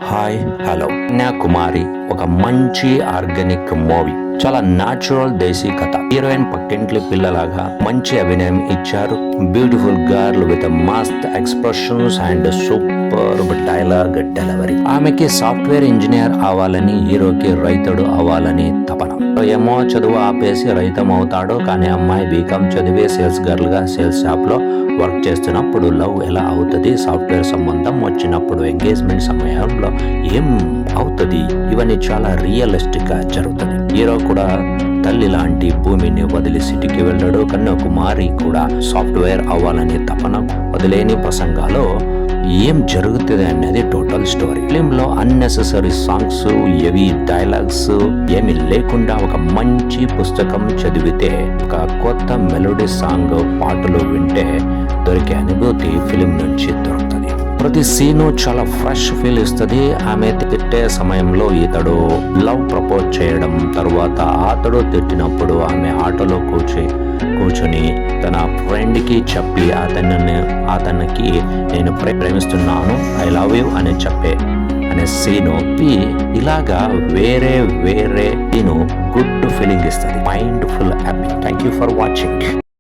Hi hello Kanyakumari ఒక మంచి organic movie. చాలా న్యాచురల్ దేశీ కథ. హీరోయిన్ పక్కింట్లి పిల్లలాగా మంచి అభినయం ఇచ్చారు. బ్యూటిఫుల్ గర్ల్ విత్ మస్త్ expressions and super dialogue delivery. ఆమెకి సాఫ్ట్వేర్ ఇంజనీర్ అవ్వాలని, హీరోకి రైతుడు అవ్వాలని తపన. ఏమో చదువు ఆపేసి రైతం అవుతాడు. కానీ అమ్మాయి బీకామ్ చదివి సేల్స్ గర్ల్ గా సేల్స్ షాప్ లో వర్క్ చేస్తున్నప్పుడు లవ్ ఎలా అవుతుంది, సాఫ్ట్వేర్ సంబంధం వచ్చినప్పుడు ఎంగేజ్మెంట్ సమయంలో ఏం అవుతుంది, ఇవన్నీ చాలా రియలిస్టిక్ గా జరుగుతుంది. హీరో కూడా తల్లి లాంటి భూమిని వదిలి సిటీకి వెళ్ళాడు. కన్యాకుమారి కూడా సాఫ్ట్వేర్ అవ్వాలని తపన. వదిలేని ప్రసంగాలు ఏం జరుగుతుంది అనేది టోటల్ స్టోరీ. ఫిలిం లో అన్నెసెసరీ సాంగ్స్, హెవీ డైలాగ్స్ ఏమి లేకుండా ఒక మంచి పుస్తకం చదివితే ఒక కొత్త మెలోడీ సాంగ్ పాటలు వింటే దొరికే అనుభూతి ఫిలిం నుంచి దొరుకుతుంది. ప్రతి సీను చాలా ఫ్రెష్ ఫీల్ ఇస్తుంది. ఆమె తిట్టే సమయంలో ఇతడు లవ్ ప్రపోజ్ చేయడం, తర్వాత అతడు తిట్టినప్పుడు ఆమె ఆటోలో కూర్చొని తన ఫ్రెండ్ కి చెప్పి అతనికి నేను ప్రేమిస్తున్నాను, ఐ లవ్ యూ అని చెప్పే అనే సీను ఇలాగా వేరే సీను గుడ్ ఫీలింగ్ ఇస్తుంది. Mind full happy. Thank you for watching.